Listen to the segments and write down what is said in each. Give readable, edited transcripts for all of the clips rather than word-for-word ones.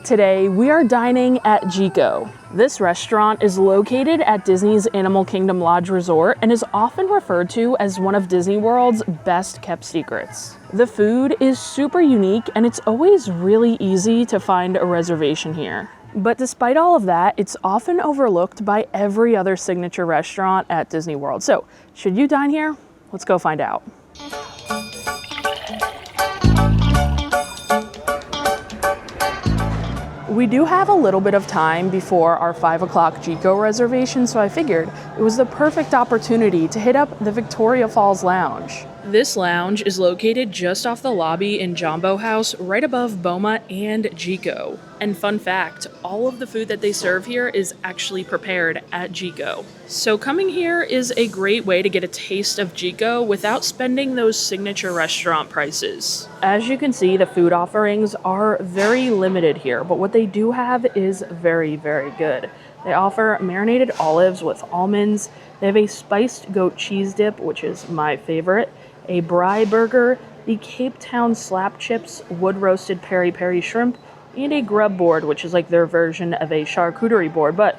Today, we are dining at Jiko. This restaurant is located at Disney's Animal Kingdom Lodge Resort and is often referred to as one of Disney World's best kept secrets. The food is super unique and it's always really easy to find a reservation here. But despite all of that, it's often overlooked by every other signature restaurant at Disney World. So, should you dine here? Let's go find out. We do have a little bit of time before our 5 o'clock Jiko reservation, so I figured it was the perfect opportunity to hit up the Victoria Falls Lounge. This lounge is located just off the lobby in Jumbo House, right above Boma and Jiko. And fun fact, all of the food that they serve here is actually prepared at Jiko. So coming here is a great way to get a taste of Jiko without spending those signature restaurant prices. As you can see, the food offerings are very limited here, but what they do have is very, very good. They offer marinated olives with almonds. They have a spiced goat cheese dip, which is my favorite, a brie burger, the Cape Town slap chips, wood-roasted peri-peri shrimp, and a grub board, which is like their version of a charcuterie board. But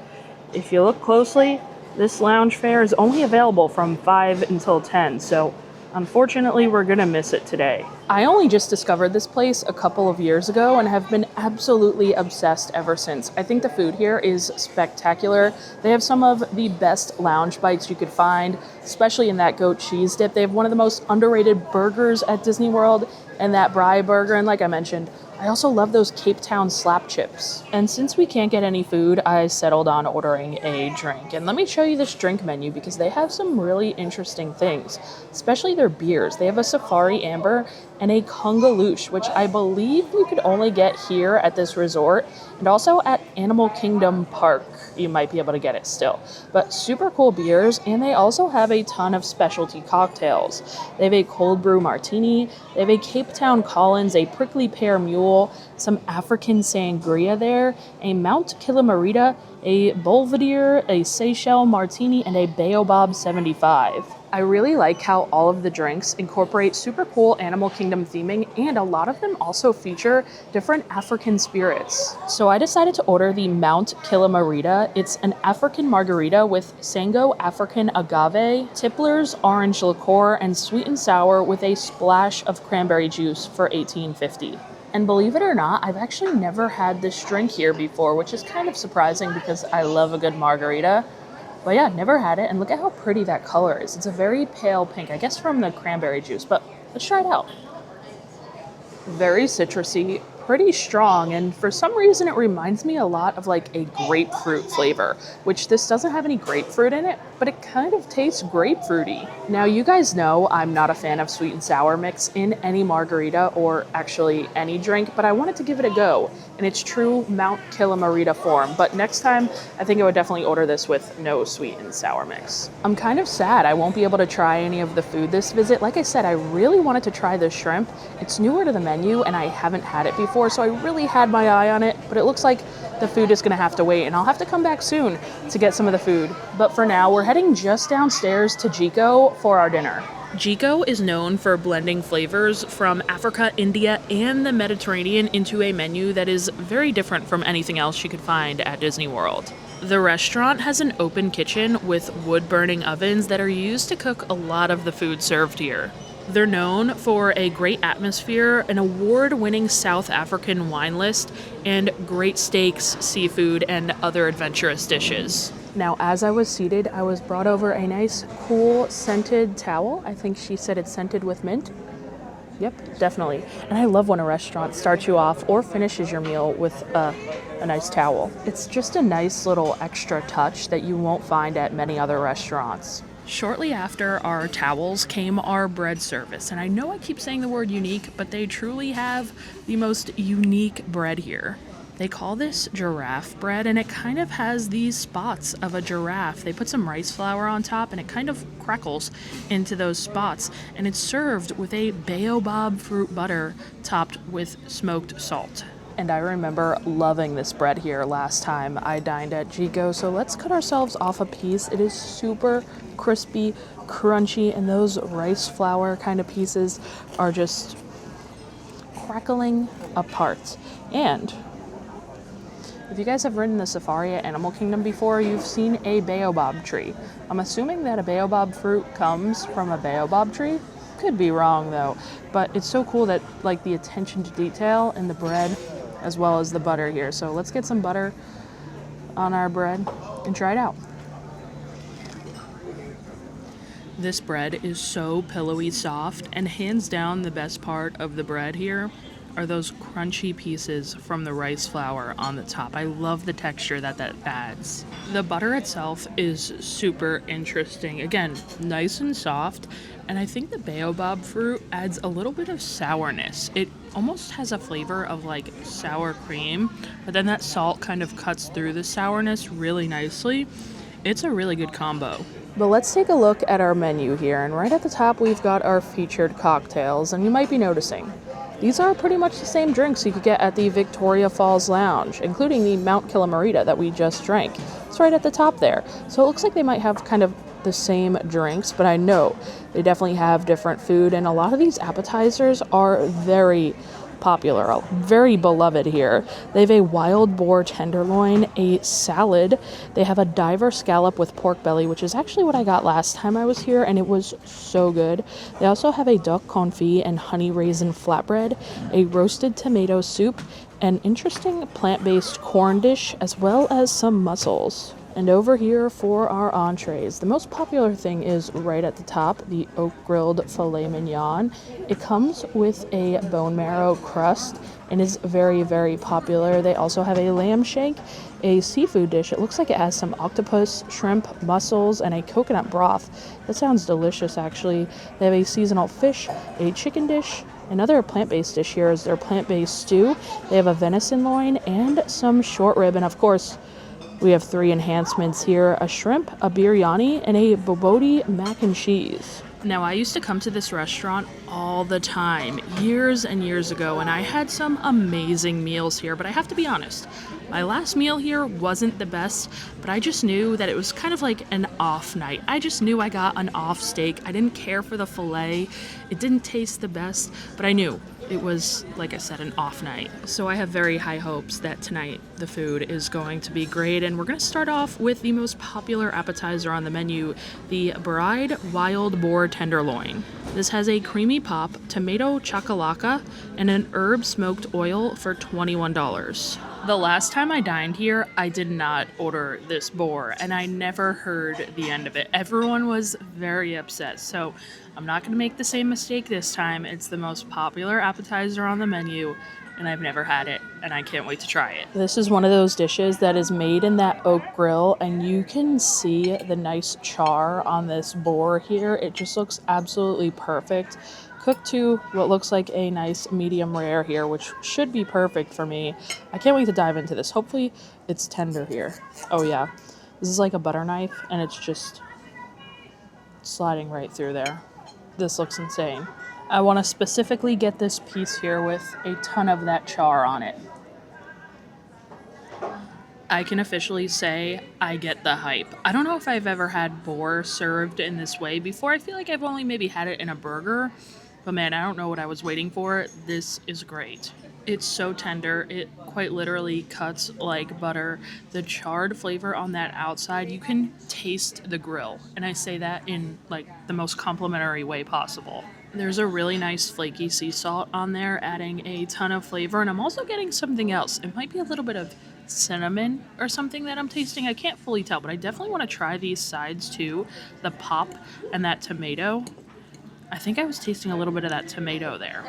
if you look closely, this lounge fare is only available from 5 until 10, so unfortunately, we're gonna miss it today. I only just discovered this place a couple of years ago and have been absolutely obsessed ever since. I think the food here is spectacular. They have some of the best lounge bites you could find, especially in that goat cheese dip. They have one of the most underrated burgers at Disney World, and that brie burger, and like I mentioned, I also love those Cape Town slap chips. And since we can't get any food, I settled on ordering a drink. And let me show you this drink menu because they have some really interesting things, especially their beers. They have a Safari Amber and a Kungaloosh, which I believe you could only get here at this resort, and also at Animal Kingdom Park. You might be able to get it still. But super cool beers, and they also have a ton of specialty cocktails. They have a cold brew martini, they have a Cape Town Collins, a prickly pear mule, some African sangria there, a Mount Kilimarita, a Belvedere, a Seychelles martini, and a Baobab 75. I really like how all of the drinks incorporate super cool Animal Kingdom theming, and a lot of them also feature different African spirits. So I decided to order the Mount Kilimarita. It's an African margarita with Sango African agave, Tippler's orange liqueur, and sweet and sour with a splash of cranberry juice for $18.50. And believe it or not, I've actually never had this drink here before, which is kind of surprising because I love a good margarita. But yeah, never had it, and look at how pretty that color is. It's a very pale pink, I guess from the cranberry juice, but let's try it out. Very citrusy, pretty strong, and for some reason it reminds me a lot of like a grapefruit flavor, which this doesn't have any grapefruit in it, but it kind of tastes grapefruity. Now you guys know I'm not a fan of sweet and sour mix in any margarita or actually any drink, but I wanted to give it a go in its true Mount Kilimarita form. But next time, I think I would definitely order this with no sweet and sour mix. I'm kind of sad I won't be able to try any of the food this visit. Like I said, I really wanted to try this shrimp. It's newer to the menu and I haven't had it before, so I really had my eye on it, but it looks like the food is gonna have to wait and I'll have to come back soon to get some of the food. But for now, we're heading just downstairs to Jiko for our dinner. Jiko is known for blending flavors from Africa, India, and the Mediterranean into a menu that is very different from anything else you could find at Disney World. The restaurant has an open kitchen with wood-burning ovens that are used to cook a lot of the food served here. They're known for a great atmosphere, an award-winning South African wine list, and great steaks, seafood, and other adventurous dishes. Now, as I was seated, I was brought over a nice, cool, scented towel. I think she said it's scented with mint. Yep, definitely. And I love when a restaurant starts you off or finishes your meal with a nice towel. It's just a nice little extra touch that you won't find at many other restaurants. Shortly after our towels came our bread service, and I know I keep saying the word unique, but they truly have the most unique bread here. They call this giraffe bread, and it kind of has these spots of a giraffe. They put some rice flour on top, and it kind of crackles into those spots, and it's served with a baobab fruit butter topped with smoked salt. And I remember loving this bread here last time I dined at Jiko, so let's cut ourselves off a piece. It is super crispy, crunchy, and those rice flour kind of pieces are just crackling apart. And If you guys have ridden the safari at Animal Kingdom before, you've seen a baobab tree. I'm assuming that a baobab fruit comes from a baobab tree. Could be wrong though, but it's so cool that like the attention to detail in the bread as well as the butter here. So let's get some butter on our bread and try it out. This bread is so pillowy soft, and hands down the best part of the bread here are those crunchy pieces from the rice flour on the top. I love the texture that adds. The butter itself is super interesting. Again, nice and soft, and I think the baobab fruit adds a little bit of sourness. It almost has a flavor of like sour cream, but then that salt kind of cuts through the sourness really nicely. It's a really good combo. But let's take a look at our menu here, and right at the top we've got our featured cocktails, and you might be noticing these are pretty much the same drinks you could get at the Victoria Falls Lounge, including the Mount Killamarita that we just drank. It's right at the top there. So it looks like they might have kind of the same drinks, but I know they definitely have different food, and a lot of these appetizers are very popular, very beloved here. They have a wild boar tenderloin, a salad. They have a diver scallop with pork belly, which is actually what I got last time I was here, and it was so good. They also have a duck confit and honey raisin flatbread, a roasted tomato soup, an interesting plant-based corn dish, as well as some mussels. And over here for our entrees, the most popular thing is right at the top, the oak grilled filet mignon. It comes with a bone marrow crust and is very, very popular. They also have a lamb shank, a seafood dish. It looks like it has some octopus, shrimp, mussels, and a coconut broth. That sounds delicious, actually. They have a seasonal fish, a chicken dish. Another plant-based dish here is their plant-based stew. They have a venison loin and some short rib, and of course, we have 3 enhancements here, a shrimp, a biryani, and a bobotie mac and cheese. Now, I used to come to this restaurant all the time, years and years ago, and I had some amazing meals here, but I have to be honest, my last meal here wasn't the best, but I just knew that it was kind of like an off night. I just knew I got an off steak. I didn't care for the filet. It didn't taste the best, but I knew it was, like I said, an off night. So I have very high hopes that tonight the food is going to be great, and we're going to start off with the most popular appetizer on the menu, the Bride Wild Boar Tenderloin. This has a creamy pop, tomato chakalaka, and an herb smoked oil for $21. The last time I dined here, I did not order this boar, and I never heard the end of it. Everyone was very upset, so I'm not going to make the same mistake this time. It's the most popular appetizer on the menu, and I've never had it, and I can't wait to try it. This is one of those dishes that is made in that oak grill, and you can see the nice char on this boar here. It just looks absolutely perfect. Cooked to what looks like a nice medium rare here, which should be perfect for me. I can't wait to dive into this. Hopefully it's tender here. Oh yeah, this is like a butter knife, and it's just sliding right through there. This looks insane. I want to specifically get this piece here with a ton of that char on it. I can officially say I get the hype. I don't know if I've ever had boar served in this way before. I feel like I've only maybe had it in a burger, but man, I don't know what I was waiting for. This is great. It's so tender. It quite literally cuts like butter. The charred flavor on that outside, you can taste the grill. And I say that in like the most complimentary way possible. There's a really nice flaky sea salt on there, adding a ton of flavor. And I'm also getting something else. It might be a little bit of cinnamon or something that I'm tasting. I can't fully tell, but I definitely want to try these sides too. The pop and that tomato. I think I was tasting a little bit of that tomato there.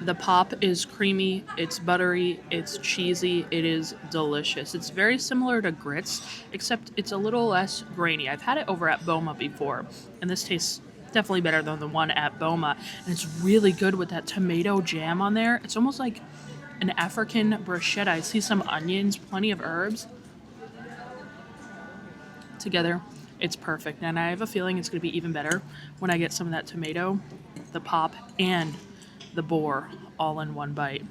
The pop is creamy, it's buttery, it's cheesy, it is delicious. It's very similar to grits, except it's a little less grainy. I've had it over at Boma before, and this tastes definitely better than the one at Boma. And it's really good with that tomato jam on there. It's almost like an African bruschetta. I see some onions, plenty of herbs. Together, it's perfect. And I have a feeling it's going to be even better when I get some of that tomato, the pop, and the boar all in one bite.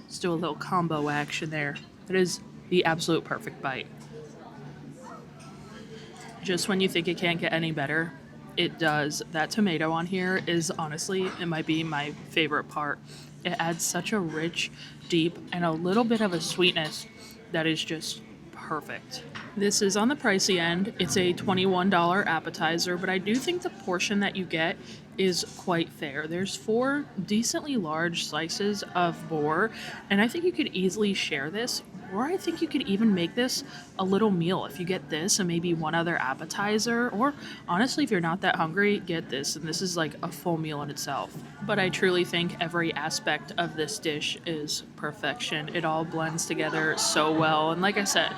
Let's do a little combo action there. It is the absolute perfect bite. Just when you think it can't get any better, it does. That tomato on here is honestly, it might be my favorite part. It adds such a rich, deep, and a little bit of a sweetness that is just perfect. This is on the pricey end. It's a $21 appetizer, but I do think the portion that you get is quite fair. There's 4 decently large slices of boar, and I think you could easily share this, or I think you could even make this a little meal. If you get this and maybe one other appetizer, or honestly, if you're not that hungry, get this, and this is like a full meal in itself. But I truly think every aspect of this dish is perfection. It all blends together so well, and like I said,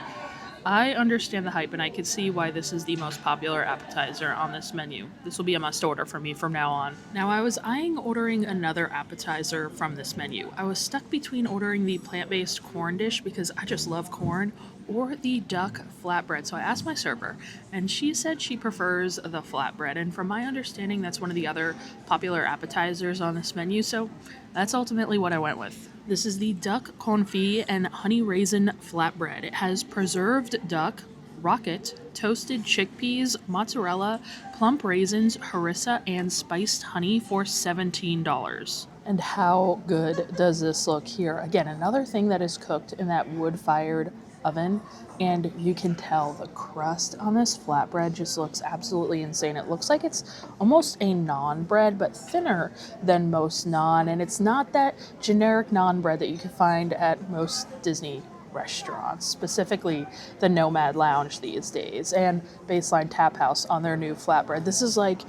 I understand the hype and I could see why this is the most popular appetizer on this menu. This will be a must order for me from now on. Now, I was eyeing ordering another appetizer from this menu. I was stuck between ordering the plant-based corn dish because I just love corn, or the duck flatbread. So I asked my server and she said she prefers the flatbread, and from my understanding that's one of the other popular appetizers on this menu, so that's ultimately what I went with. This is the duck confit and honey raisin flatbread. It has preserved duck, rocket, toasted chickpeas, mozzarella, plump raisins, harissa, and spiced honey for $17. And how good does this look here? Again, another thing that is cooked in that wood-fired oven, and you can tell the crust on this flatbread just looks absolutely insane. It looks like it's almost a naan bread, but thinner than most naan, and it's not that generic naan bread that you can find at most Disney restaurants, specifically the Nomad Lounge these days and Baseline Tap House on their new flatbread. This is like,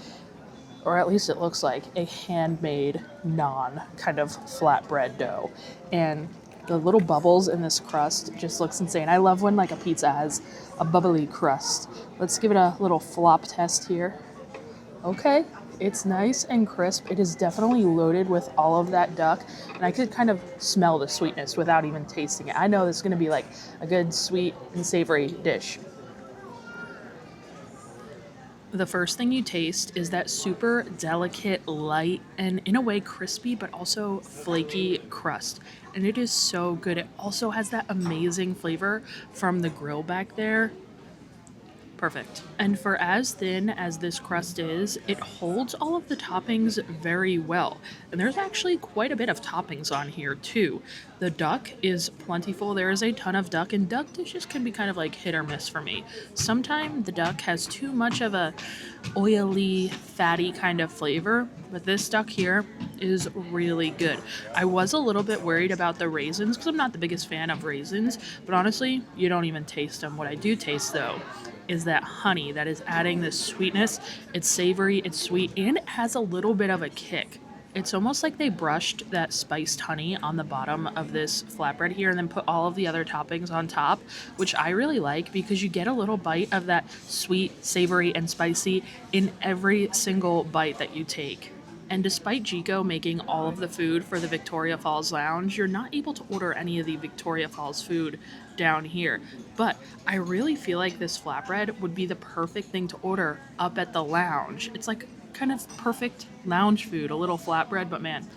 or at least it looks like, a handmade naan kind of flatbread dough, and the little bubbles in this crust just looks insane. I love when like a pizza has a bubbly crust. Let's give it a little flop test here. Okay, it's nice and crisp. It is definitely loaded with all of that duck, and I could kind of smell the sweetness without even tasting it. I know this is gonna be like a good sweet and savory dish. The first thing you taste is that super delicate, light, and in a way crispy, but also flaky crust. And it is so good. It also has that amazing flavor from the grill back there. Perfect. And for as thin as this crust is, it holds all of the toppings very well. And there's actually quite a bit of toppings on here too. The duck is plentiful. There is a ton of duck, and duck dishes can be kind of like hit or miss for me. Sometimes the duck has too much of a oily, fatty kind of flavor, but this duck here is really good. I was a little bit worried about the raisins because I'm not the biggest fan of raisins, but honestly, you don't even taste them. What I do taste though is that honey that is adding this sweetness. It's savory, it's sweet, and it has a little bit of a kick. It's almost like they brushed that spiced honey on the bottom of this flatbread here and then put all of the other toppings on top, which I really like because you get a little bite of that sweet, savory, and spicy in every single bite that you take. And despite Jiko making all of the food for the Victoria Falls Lounge, you're not able to order any of the Victoria Falls food down here. But I really feel like this flatbread would be the perfect thing to order up at the lounge. It's like kind of perfect lounge food, a little flatbread, but man,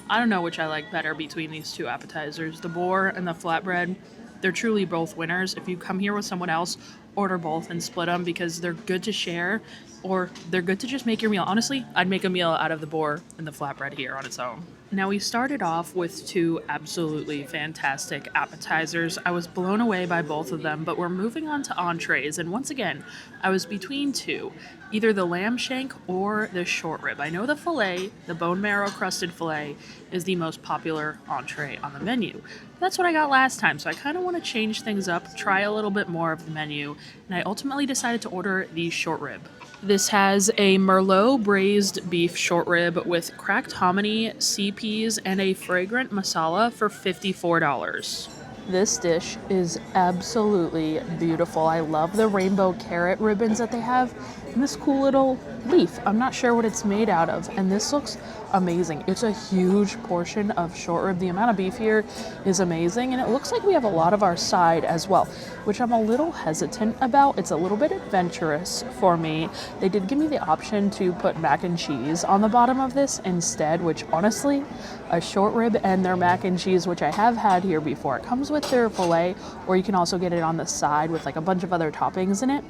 I don't know which I like better between these two appetizers. The boar and the flatbread, they're truly both winners. If you come here with someone else, order both and split them because they're good to share, or they're good to just make your meal. Honestly, I'd make a meal out of the boar and the flatbread here on its own. Now, we started off with 2 absolutely fantastic appetizers. I was blown away by both of them, but we're moving on to entrees, and once again, I was between 2, either the lamb shank or the short rib. I know the filet, the bone marrow crusted filet, is the most popular entree on the menu. That's what I got last time, so I kind of want to change things up, try a little bit more of the menu, and I ultimately decided to order the short rib. This has a Merlot braised beef short rib with cracked hominy, sea peas, and a fragrant masala for $54. This dish is absolutely beautiful. I love the rainbow carrot ribbons that they have and this cool little leaf. I'm not sure what it's made out of, and this looks amazing. It's a huge portion of short rib. The amount of beef here is amazing, and it looks like we have a lot of our side as well, which I'm a little hesitant about. It's a little bit adventurous for me. They did give me the option to put mac and cheese on the bottom of this instead, which honestly, a short rib and their mac and cheese, which I have had here before, it comes with their filet, or you can also get it on the side with like a bunch of other toppings in it.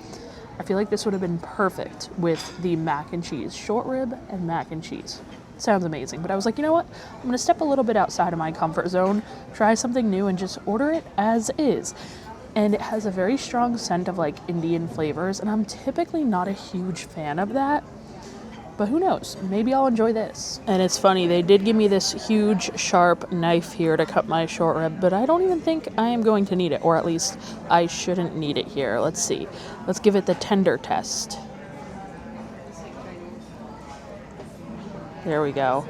I feel like this would have been perfect with the mac and cheese, short rib and mac and cheese. sounds amazing. But I was like, you know what? I'm going to step a little bit outside of my comfort zone, try something new, and just order it as is. And it has a very strong scent of like Indian flavors, and I'm typically not a huge fan of that. But who knows? Maybe I'll enjoy this. And it's funny, they did give me this huge sharp knife here to cut my short rib, but I don't even think I am going to need it, or at least I shouldn't need it here. Let's see. Let's give it the tender test. There we go.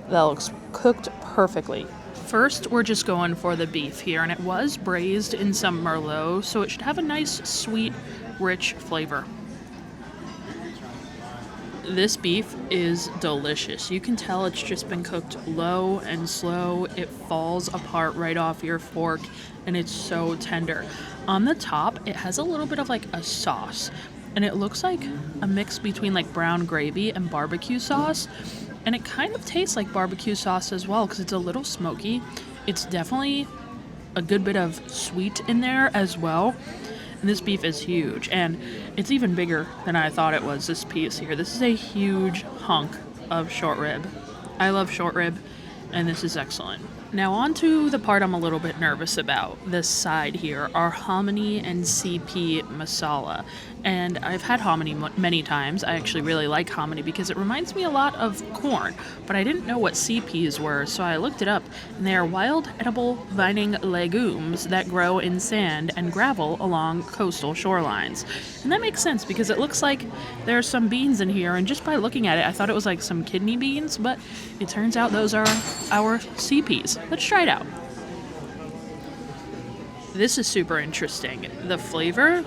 That looks cooked perfectly. First, we're just going for the beef here, and it was braised in some Merlot, so it should have a nice, sweet, rich flavor. This beef is delicious. You can tell it's just been cooked low and slow. It falls apart right off your fork, and it's so tender. On the top, it has a little bit of like a sauce, and it looks like a mix between like brown gravy and barbecue sauce. And it kind of tastes like barbecue sauce as well because it's a little smoky. It's definitely a good bit of sweet in there as well. And this beef is huge, and it's even bigger than I thought it was, this piece here. This is a huge hunk of short rib. I love short rib, and this is excellent. Now on to the part I'm a little bit nervous about. This side here are hominy and CP masala. And I've had hominy many times. I actually really like hominy because it reminds me a lot of corn, but I didn't know what CPs were, so I looked it up, and they are wild edible vining legumes that grow in sand and gravel along coastal shorelines. And that makes sense because it looks like there's some beans in here, and just by looking at it, I thought it was like some kidney beans, but it turns out those are our CPs. Let's try it out. This is super interesting. The flavor,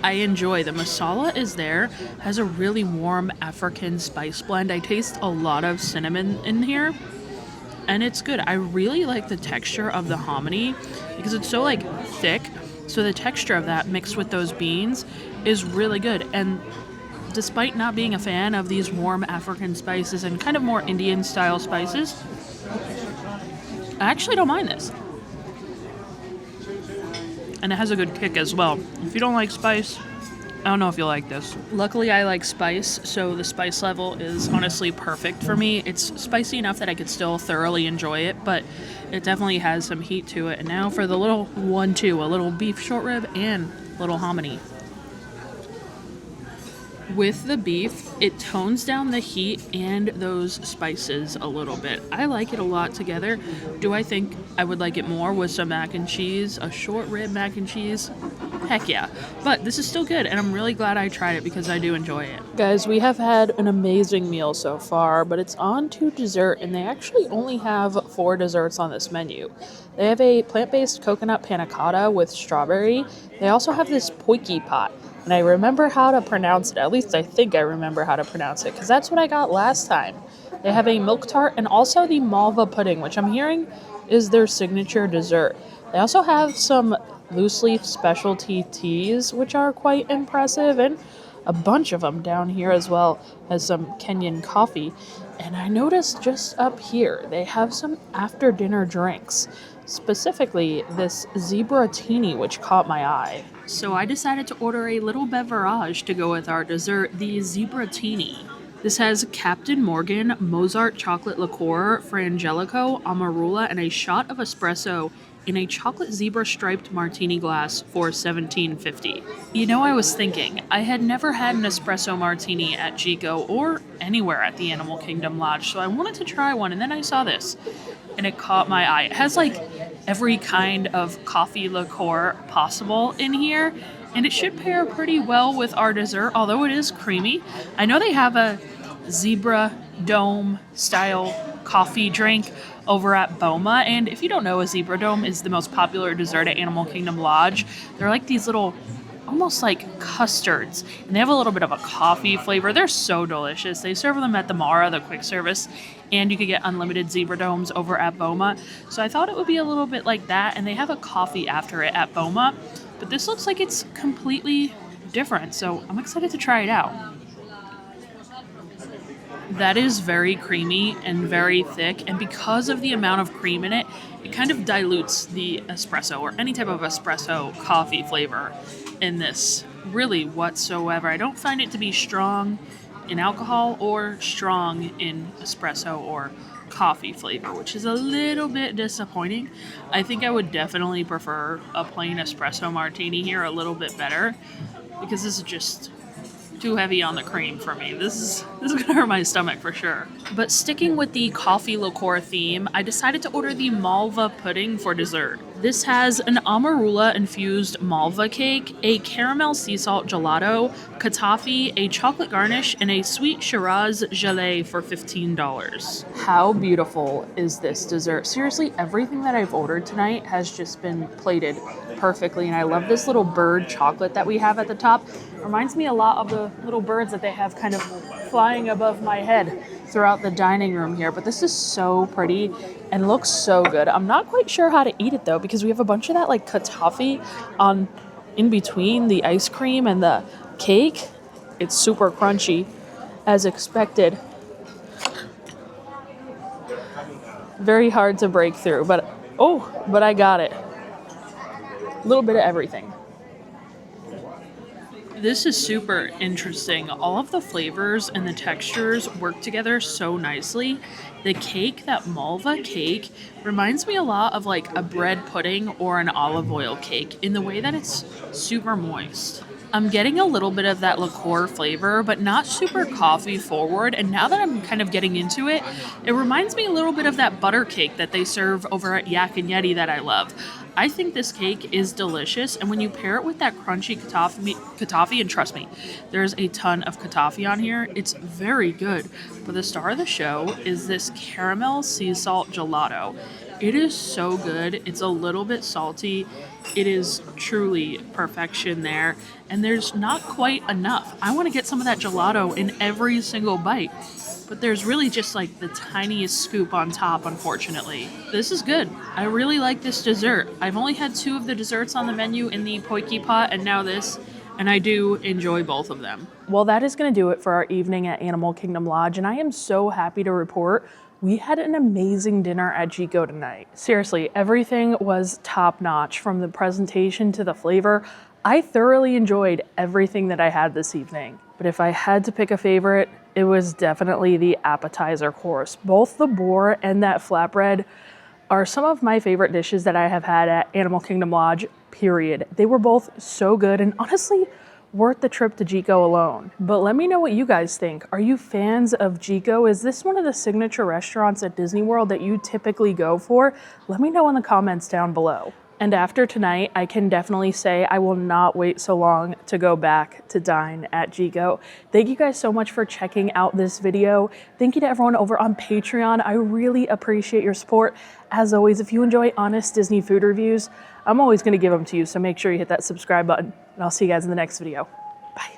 I enjoy. The masala is there, has a really warm African spice blend. I taste a lot of cinnamon in here, and it's good. I really like the texture of the hominy because it's so like thick. So the texture of that mixed with those beans is really good. And despite not being a fan of these warm African spices and kind of more Indian style spices, I actually don't mind this. And it has a good kick as well. If you don't like spice, I don't know if you'll like this. Luckily, I like spice, so the spice level is honestly perfect for me. It's spicy enough that I could still thoroughly enjoy it, but it definitely has some heat to it. And now for the little 1-2, a little beef short rib and little hominy. With the beef, it tones down the heat and those spices a little bit. I like it a lot together. Do I think I would like it more with some mac and cheese, a short rib mac and cheese? Heck yeah. But this is still good, and I'm really glad I tried it because I do enjoy it. Guys, we have had an amazing meal so far, but it's on to dessert, and they actually only have 4 desserts on this menu. They have a plant-based coconut panna cotta with strawberry. They also have this poiki pot. And I remember how to pronounce it. At least I think I remember how to pronounce it, because that's what I got last time. They have a milk tart and also the Malva Pudding, which I'm hearing is their signature dessert. They also have some loose leaf specialty teas, which are quite impressive, and a bunch of them down here as well as some Kenyan coffee. And I noticed just up here, they have some after dinner drinks. Specifically, this Zebratini, which caught my eye. So I decided to order a little beverage to go with our dessert, the Zebratini. This has Captain Morgan, Mozart chocolate liqueur, Frangelico, Amarula, and a shot of espresso in a chocolate zebra striped martini glass for $17.50. You know, I was thinking, I had never had an espresso martini at Jiko or anywhere at the Animal Kingdom Lodge, so I wanted to try one, and then I saw this, and it caught my eye. It has like every kind of coffee liqueur possible in here, and it should pair pretty well with our dessert, although it is creamy. I know they have a zebra dome style coffee drink over at Boma, and if you don't know, a zebra dome is the most popular dessert at Animal Kingdom Lodge. They're like these little, almost like custards, and they have a little bit of a coffee flavor. They're so delicious. They serve them at the Mara, the quick service, and you could get unlimited zebra domes over at Boma. So I thought it would be a little bit like that, and they have a coffee after it at Boma, but this looks like it's completely different, so I'm excited to try it out. That is very creamy and very thick, and because of the amount of cream in it, it kind of dilutes the espresso or any type of espresso coffee flavor in this really whatsoever. I don't find it to be strong, in alcohol or strong in espresso or coffee flavor, which is a little bit disappointing. I think I would definitely prefer a plain espresso martini here a little bit better, because this is just too heavy on the cream for me. This is gonna hurt my stomach for sure. But sticking with the coffee liqueur theme, I decided to order the Malva Pudding for dessert. This has an amarula infused Malva cake, a caramel sea salt gelato, katafi, a chocolate garnish, and a sweet Shiraz gelée for $15. How beautiful is this dessert? Seriously, everything that I've ordered tonight has just been plated perfectly, and I love this little bird chocolate that we have at the top. Reminds me a lot of the little birds that they have kind of flying above my head throughout the dining room here. But this is so pretty and looks so good. I'm not quite sure how to eat it though, because we have a bunch of that like katafi on in between the ice cream and the cake. It's super crunchy as expected. Very hard to break through, but I got it. A little bit of everything. This is super interesting. All of the flavors and the textures work together so nicely. The cake, that Malva cake, reminds me a lot of like a bread pudding or an olive oil cake in the way that it's super moist. I'm getting a little bit of that liqueur flavor, but not super coffee forward. And now that I'm kind of getting into it, it reminds me a little bit of that butter cake that they serve over at Yak and Yeti that I love. I think this cake is delicious, and when you pair it with that crunchy katafi, and trust me, there's a ton of katafi on here, it's very good. But the star of the show is this caramel sea salt gelato. It is so good. It's a little bit salty. It is truly perfection there, and there's not quite enough. I want to get some of that gelato in every single bite, but there's really just like the tiniest scoop on top, unfortunately. This is good. I really like this dessert. I've only had 2 of the desserts on the menu in the Poiki pot and now this, and I do enjoy both of them. Well, that is going to do it for our evening at Animal Kingdom Lodge, and I am so happy to report we had an amazing dinner at Jiko tonight. Seriously, everything was top-notch, from the presentation to the flavor. I thoroughly enjoyed everything that I had this evening. But if I had to pick a favorite, it was definitely the appetizer course. Both the boar and that flatbread are some of my favorite dishes that I have had at Animal Kingdom Lodge, period. They were both so good and honestly worth the trip to Jiko alone. But let me know what you guys think. Are you fans of Jiko? Is this one of the signature restaurants at Disney World that you typically go for? Let me know in the comments down below. And after tonight, I can definitely say I will not wait so long to go back to dine at Jiko. Thank you guys so much for checking out this video. Thank you to everyone over on Patreon. I really appreciate your support. As always, if you enjoy honest Disney food reviews, I'm always going to give them to you, so make sure you hit that subscribe button, and I'll see you guys in the next video.